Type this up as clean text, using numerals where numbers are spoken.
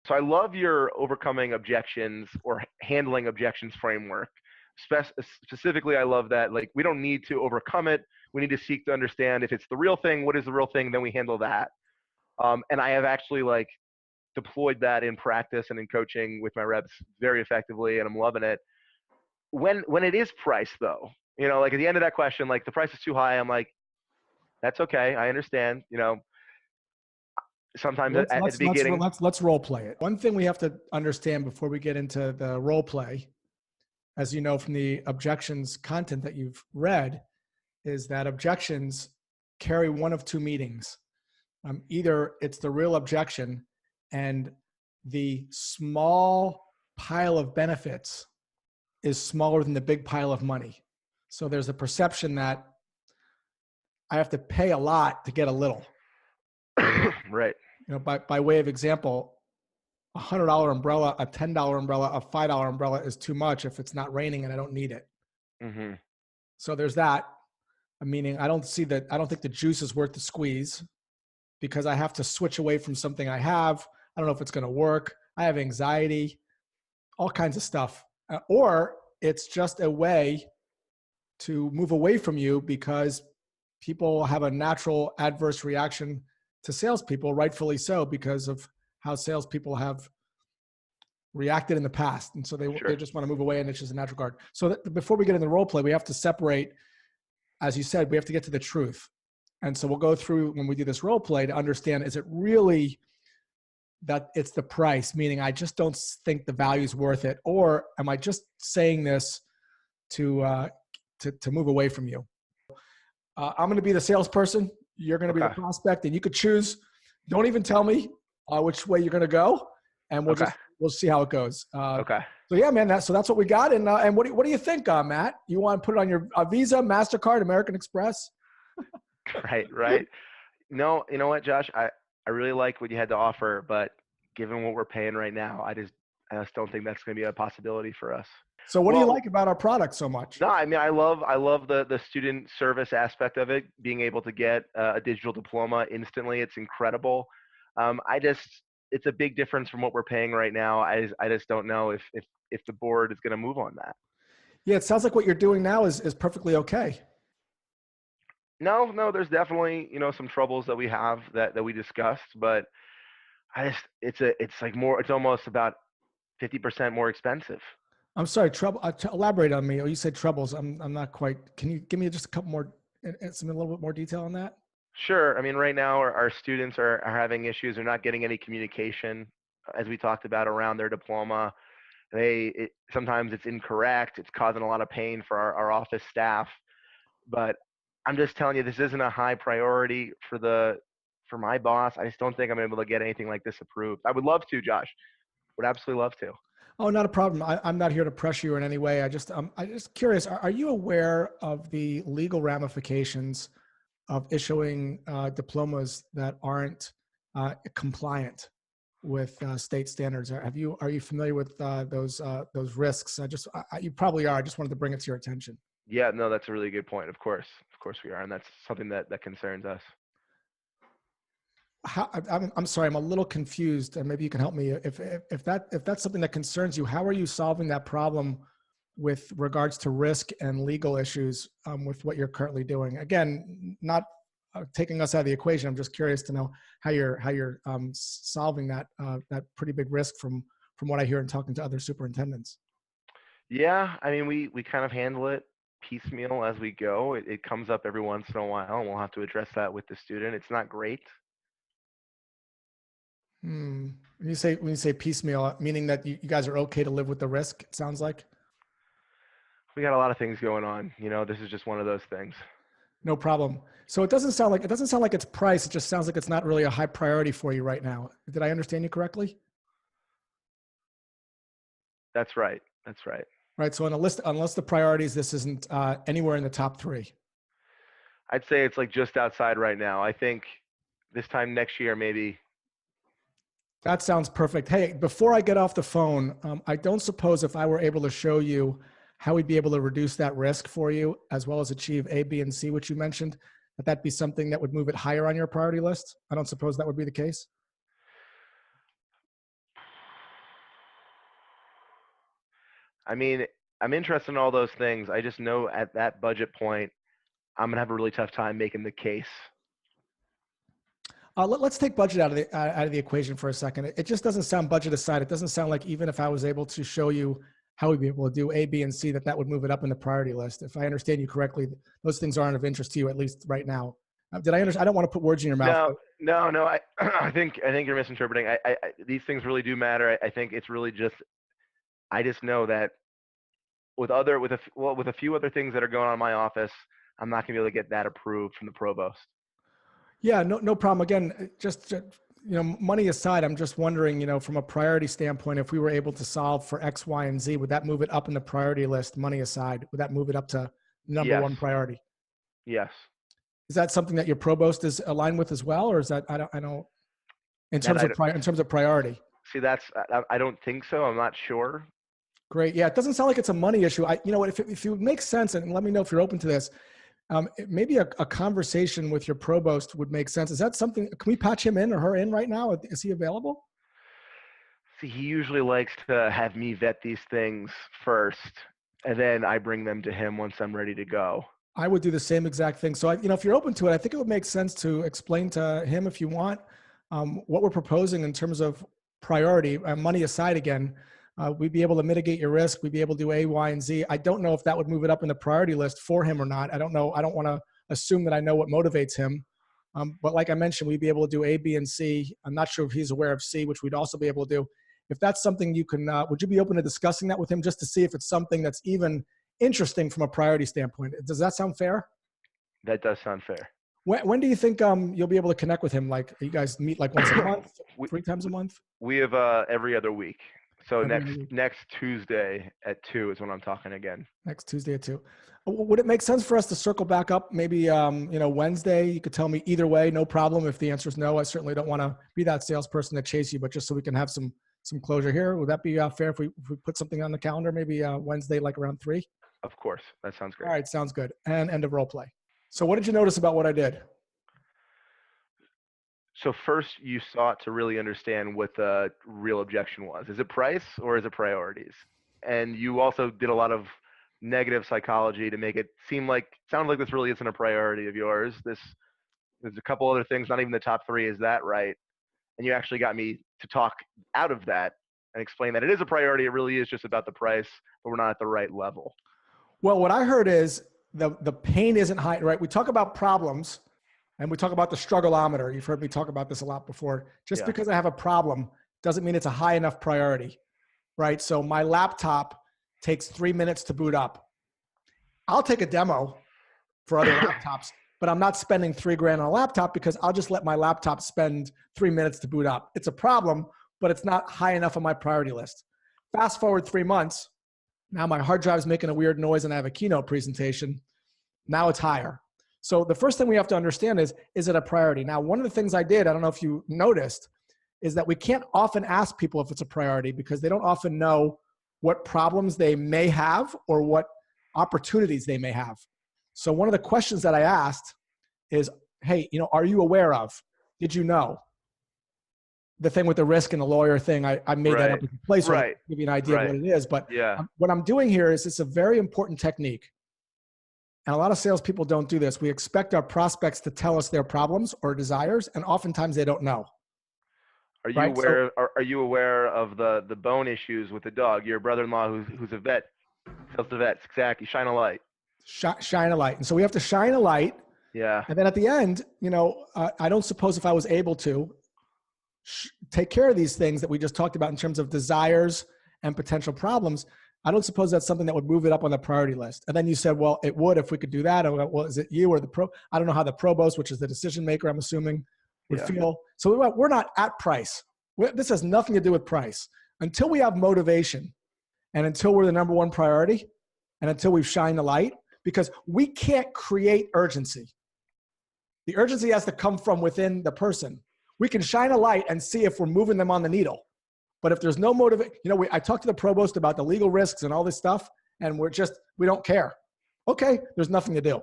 So I love your overcoming objections or handling objections framework. Specifically, I love that, like, we don't need to overcome it. We need to seek to understand if it's the real thing, what is the real thing, then we handle that. And I have actually like deployed that in practice and in coaching with my reps very effectively, and I'm loving it. When it is price though, like at the end of that question, like the price is too high, I'm like, that's okay. I understand, sometimes at the beginning. Let's role play it. One thing we have to understand before we get into the role play, as you know from the objections content that you've read, is that objections carry one of two meanings. Either it's the real objection and the small pile of benefits is smaller than the big pile of money. So there's a perception that I have to pay a lot to get a little. Right. By way of example, a $100 umbrella, a $10 umbrella, a $5 umbrella is too much if it's not raining and I don't need it. Mm-hmm. So there's that. Meaning I don't think the juice is worth the squeeze because I have to switch away from something I have. I don't know if it's going to work. I have anxiety, all kinds of stuff. Or it's just a way to move away from you because people have a natural adverse reaction to salespeople, rightfully so, because of how salespeople have reacted in the past. And so they just want to move away, and it's just a natural guard. So before we get into the role play, we have to separate, as you said, we have to get to the truth. And so we'll go through when we do this role play to understand, is it really that it's the price, meaning I just don't think the value is worth it? Or am I just saying this to move away from you? I'm going to be the salesperson. You're going to be the prospect, and you could choose. Don't even tell me which way you're going to go, and we'll see how it goes. Okay. So yeah, man. That's what we got. And what do you think, Matt? You want to put it on your Visa, MasterCard, American Express? Right. No, you know what, Josh? I really like what you had to offer, but given what we're paying right now, I just don't think that's going to be a possibility for us. So what do you like about our product so much? No, I mean, I love the student service aspect of it, being able to get a digital diploma instantly. It's incredible. It's a big difference from what we're paying right now. I just don't know if the board is going to move on that. Yeah, it sounds like what you're doing now is perfectly okay. No, there's definitely, some troubles that we have that we discussed, but it's almost about 50% more expensive. I'm sorry, trouble. Elaborate on me. Oh, you said troubles. I'm not quite. Can you give me just a couple more, a little bit more detail on that? Sure. I mean, right now our students are having issues. They're not getting any communication, as we talked about, around their diploma. Sometimes it's incorrect. It's causing a lot of pain for our office staff. But I'm just telling you, this isn't a high priority for my boss. I just don't think I'm able to get anything like this approved. I would love to, Josh. Would absolutely love to. Oh, not a problem. I'm not here to pressure you in any way. I'm just curious. Are you aware of the legal ramifications of issuing diplomas that aren't compliant with state standards? Are you familiar with those risks? You probably are. I just wanted to bring it to your attention. Yeah, no, that's a really good point. Of course we are, and that's something that concerns us. I'm sorry, I'm a little confused, and maybe you can help me. If that's something that concerns you, how are you solving that problem with regards to risk and legal issues with what you're currently doing? Again, not taking us out of the equation. I'm just curious to know how you're solving that pretty big risk from what I hear in talking to other superintendents. Yeah, I mean, we kind of handle it piecemeal as we go. It comes up every once in a while, and we'll have to address that with the student. It's not great. When you say piecemeal, meaning that you guys are okay to live with the risk, it sounds like? We got a lot of things going on. This is just one of those things. No problem. So it doesn't sound like it's price. It just sounds like it's not really a high priority for you right now. Did I understand you correctly? That's right. Right. So on the list of the priorities, this isn't anywhere in the top 3. I'd say it's like just outside right now. I think this time next year, maybe. That sounds perfect. Hey, before I get off the phone, I don't suppose if I were able to show you how we'd be able to reduce that risk for you, as well as achieve A, B, and C, which you mentioned, that'd be something that would move it higher on your priority list? I don't suppose that would be the case? I mean, I'm interested in all those things. I just know at that budget point, I'm gonna have a really tough time making the case. Let's take budget out of the equation for a second. It just doesn't sound budget aside. It doesn't sound like even if I was able to show you how we'd be able to do A, B, and C, that would move it up in the priority list. If I understand you correctly, those things aren't of interest to you, at least right now. Did I understand? I don't want to put words in your mouth. No. I think you're misinterpreting. These things really do matter. I think it's really just. I just know that with a few other things that are going on in my office, I'm not gonna be able to get that approved from the provost. Yeah, no problem. Again, just money aside, I'm just wondering, from a priority standpoint, if we were able to solve for X, Y, and Z, would that move it up in the priority list? Money aside, would that move it up to number one priority? Yes. Is that something that your provost is aligned with as well, or is that I don't in terms of priority? See, I don't think so. I'm not sure. Great. Yeah, it doesn't sound like it's a money issue. If it makes sense, and let me know if you're open to this. Maybe a conversation with your provost would make sense. Is that something? Can we patch him in or her in right now? Is he available? See, he usually likes to have me vet these things first, and then I bring them to him once I'm ready to go. I would do the same exact thing. So, if you're open to it, I think it would make sense to explain to him, if you want, what we're proposing in terms of priority, money aside again. We'd be able to mitigate your risk. We'd be able to do A, Y, and Z. I don't know if that would move it up in the priority list for him or not. I don't know. I don't want to assume that I know what motivates him. But like I mentioned, we'd be able to do A, B, and C. I'm not sure if he's aware of C, which we'd also be able to do. If that's something you can, would you be open to discussing that with him just to see if it's something that's even interesting from a priority standpoint? Does that sound fair? That does sound fair. When do you think you'll be able to connect with him? Like, you guys meet like once a month, 3 times a month? We have every other week. So next Tuesday at 2 is when I'm talking again. Next Tuesday at 2. Would it make sense for us to circle back up maybe Wednesday? You could tell me either way, no problem. If the answer is no, I certainly don't want to be that salesperson that chase you, but just so we can have some closure here. Would that be fair if we put something on the calendar, maybe Wednesday, like around 3? Of course. That sounds great. All right. Sounds good. And end of role play. So what did you notice about what I did? So first, you sought to really understand what the real objection was. Is it price or is it priorities? And you also did a lot of negative psychology to make it sound like this really isn't a priority of yours. There's a couple other things, not even the top 3. Is that right? And you actually got me to talk out of that and explain that it is a priority. It really is just about the price, but we're not at the right level. Well, what I heard is the pain isn't high, right? We talk about problems. And we talk about the struggleometer. You've heard me talk about this a lot before. Just because I have a problem doesn't mean it's a high enough priority, right? So my laptop takes 3 minutes to boot up. I'll take a demo for other laptops, but I'm not spending $3,000 on a laptop because I'll just let my laptop spend 3 minutes to boot up. It's a problem, but it's not high enough on my priority list. Fast forward 3 months. Now my hard drive is making a weird noise and I have a keynote presentation. Now it's higher. So the first thing we have to understand is it a priority? Now, one of the things I did, I don't know if you noticed, is that we can't often ask people if it's a priority because they don't often know what problems they may have or what opportunities they may have. So one of the questions that I asked is, hey, are you aware of, did you know? The thing with the risk and the lawyer thing, I made that up as a placeholder to give you an idea of what it is. But what I'm doing here is it's a very important technique. And a lot of salespeople don't do this. We expect our prospects to tell us their problems or desires, and oftentimes they don't know. Are you aware? Are you aware of the bone issues with the dog? Your brother-in-law, who's a vet, tells the vets exactly. Shine a light. Shine a light. And so we have to shine a light. Yeah. And then at the end, I don't suppose if I was able to take care of these things that we just talked about in terms of desires and potential problems, I don't suppose that's something that would move it up on the priority list. And then you said, well, it would if we could do that. Or, well, is it you or I don't know how the provost, which is the decision maker, I'm assuming, would feel. So we're not at price. This has nothing to do with price. Until we have motivation and until we're the number one priority and until we've shined the light, because we can't create urgency. The urgency has to come from within the person. We can shine a light and see if we're moving them on the needle. But if there's no motivation, I talked to the provost about the legal risks and all this stuff, and we don't care. Okay, there's nothing to do.